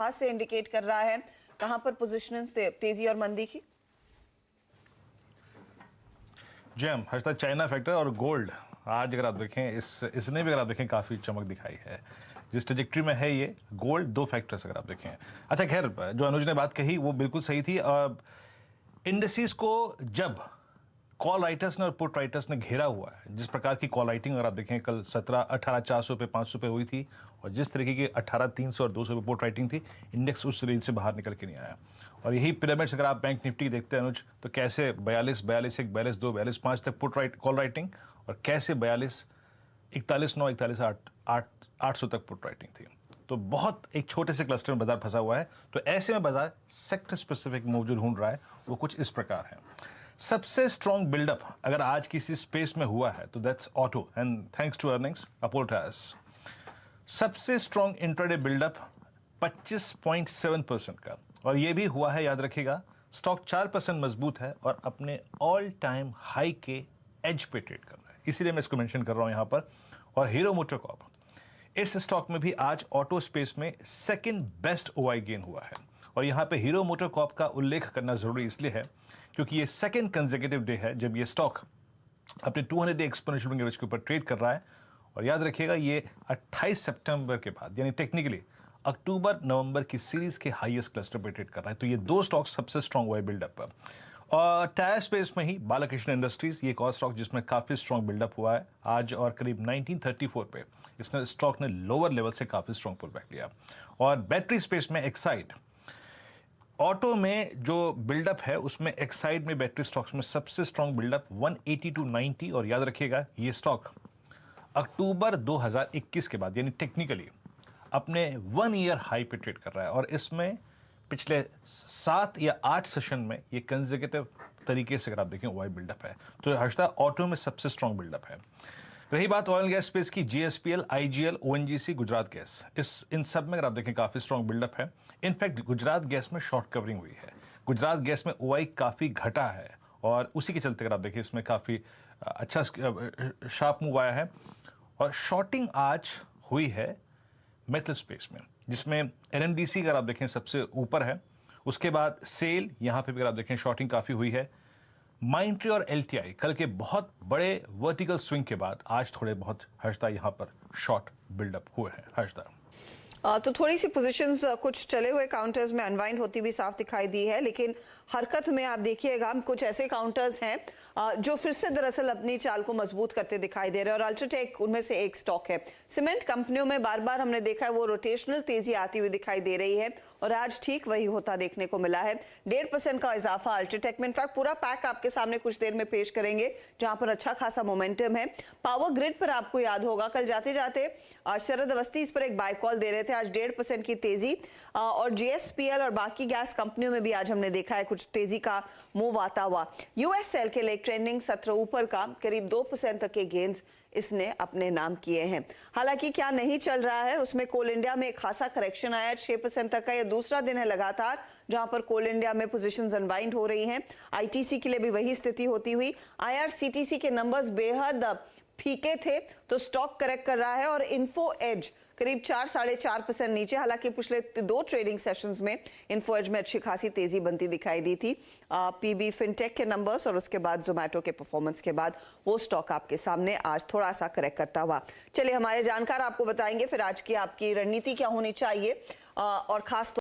कहां से इंडिकेट कर रहा है, कहां पर पोजीशनिंग तेजी और मंदी की? जी हम हर्षद, चाइना फैक्टर और गोल्ड आज अगर आप देखें इसने भी अगर आप देखें काफ़ी चमक दिखाई है। जिस ट्रेजेक्ट्री में है ये गोल्ड, दो फैक्टर्स अगर आप देखें। अच्छा खैर, जो अनुज ने बात कही वो बिल्कुल सही थी। इंडिसेस को जब कॉल राइटर्स ने और पुट राइटर्स ने घेरा हुआ है, जिस प्रकार की कॉल राइटिंग अगर आप देखें कल 18,400 पे 500 पे हुई थी और जिस तरीके की 18,300 और 200 पे पुट राइटिंग थी, इंडेक्स उस रेंज से बाहर निकल के नहीं आया। और यही पिरामिड्स अगर आप बैंक निफ्टी देखते हैं अनुज, तो कैसे 42, 42, 1, 42, 2, 42, 5 तक पुट राइट कॉल राइटिंग और कैसे 42, 41, 9, 41, 800 तक पुट राइटिंग थी। तो बहुत एक छोटे से क्लस्टर में बाजार फंसा हुआ है। तो ऐसे में बाजार सेक्टर स्पेसिफिक मूव जो ढूंढ रहा है वो कुछ इस प्रकार है। सबसे स्ट्रॉन्ग बिल्डअप अगर आज किसी स्पेस में हुआ है तो that's auto, and thanks to earnings Apollo Tyres. सबसे स्ट्रॉन्ग इंट्राडे बिल्डअप 25.7% का, और ये भी हुआ है, याद रखिएगा, स्टॉक 4% मजबूत है और अपने ऑल टाइम हाई के एज पे ट्रेड कर रहा है, इसीलिए मैं इसको मेंशन कर रहा हूं यहां पर। और हीरो मोटोकॉर्प, इस स्टॉक में भी आज ऑटो स्पेस में सेकंड बेस्ट ओआई गेन हुआ है। और यहां पे हीरो मोटोकॉर्प का उल्लेख करना जरूरी इसलिए है क्योंकि ये सेकंड कंसेक्यूटिव डे है जब ये स्टॉक अपने 200 डे एक्सपोनेंशियल मूविंग एवरेज के ऊपर ट्रेड कर रहा है। और याद रखिएगा ये 28 सितंबर के बाद, यानी टेक्निकली अक्टूबर नवंबर की सीरीज के हाईएस्ट क्लस्टर पे ट्रेड कर रहा है। तो ये दो स्टॉक सबसे स्ट्रॉन्ग ओआई बिल्डअप है। और टायर स्पेस में ही बालाकृष्ण इंडस्ट्रीज, ये एक और स्टॉक जिसमें काफी स्ट्रॉन्ग बिल्डअप हुआ है आज, और करीब 1934 पे इसने स्टॉक ने लोअर लेवल से काफी स्ट्रॉन्ग पुल बैक लिया। और बैटरी स्पेस में एक्साइड, ऑटो में जो बिल्डअप है उसमें एक्साइड में बैटरी स्टॉक्स में सबसे स्ट्रॉन्ग बिल्डअप 180 to 90। और याद रखिएगा ये स्टॉक अक्टूबर 2021 के बाद, यानी टेक्निकली अपने 1 ईयर हाई पे ट्रेड कर रहा है। और इसमें पिछले 7 या 8 सेशन में ये कंसेक्यूटिव तरीके से अगर आप देखें वाई बिल्डअप है। तो हर्षदा, ऑटो में सबसे स्ट्रॉन्ग बिल्डअप है। रही बात ऑयल गैस स्पेस की, GSPL, IGL, ONGC, Gujarat gas, इन सब में अगर आप देखें काफी स्ट्रॉन्ग बिल्डअप है। इनफैक्ट गुजरात गैस में शॉर्ट कवरिंग हुई है, गुजरात गैस में ओआई काफी घटा है और उसी के चलते अगर आप देखें इसमें काफी अच्छा शार्प मूव आया है। और शॉर्टिंग आज हुई है मेटल स्पेस में, जिसमें एनएमडीसी अगर आप देखें सबसे ऊपर है, उसके बाद सेल, यहां पे भी अगर आप देखें शॉर्टिंग काफी हुई है। माइंट्री और एलटीआई कल के बहुत बड़े वर्टिकल स्विंग के बाद आज थोड़े बहुत हर्षदा यहां पर शॉर्ट बिल्डअप हुए हैं। हर्षदा, तो थोड़ी सी पोजीशंस कुछ चले हुए काउंटर्स में अनवाइंड होती भी साफ दिखाई दी है, लेकिन हरकत में आप देखिएगा कुछ ऐसे काउंटर्स हैं जो फिर से दरअसल अपनी चाल को मजबूत करते दिखाई दे रहे हैं और अल्ट्राटेक उनमें से एक स्टॉक है। सीमेंट कंपनियों में बार बार हमने देखा है वो रोटेशनल तेजी आती हुई दिखाई दे रही है और आज ठीक वही होता देखने को मिला है। 1.5% का इजाफा अल्ट्राटेक में। इनफैक्ट पूरा पैक आपके सामने कुछ देर में पेश करेंगे जहां पर अच्छा खासा मोमेंटम है। पावर ग्रिड पर आपको याद होगा कल जाते जाते शरद अवस्थी इस पर एक बाय कॉल दे रहे थे, आज 1.5% की तेजी। और जीएसपीएल और बाकी गैस कंपनियों में भी आज हमने देखा है कुछ तेजी का मूव आता हुआ। यूएस सेल के लिए ट्रेंडिंग सत्र ऊपर का, करीब 2% तक के गेंस इसने अपने नाम किए हैं। हालांकि क्या नहीं चल रहा है उसमें, कोल इंडिया में एक खासा करेक्शन आया 6% तक का, यह दूसरा दिन है लगातार जहां पर कोल इंडिया में पोजीशंस अनवाइंड हो रही हैं। आईटीसी के लिए भी वही स्थिति होती हुई। आईआरसीटीसी के नंबर्स बेहद फीके थे तो स्टॉक करेक्ट कर रहा है और इन्फो एज करीब 4-4.5% नीचे। हालांकि पिछले 2 ट्रेडिंग सेशंस में इन्फो एज में अच्छी खासी तेजी बनती दिखाई दी थी। पीबी फिनटेक के नंबर्स और उसके बाद जोमेटो के परफॉर्मेंस के बाद वो स्टॉक आपके सामने आज थोड़ा सा करेक्ट करता हुआ। चलिए हमारे जानकार आपको बताएंगे फिर आज की आपकी रणनीति क्या होनी चाहिए और खास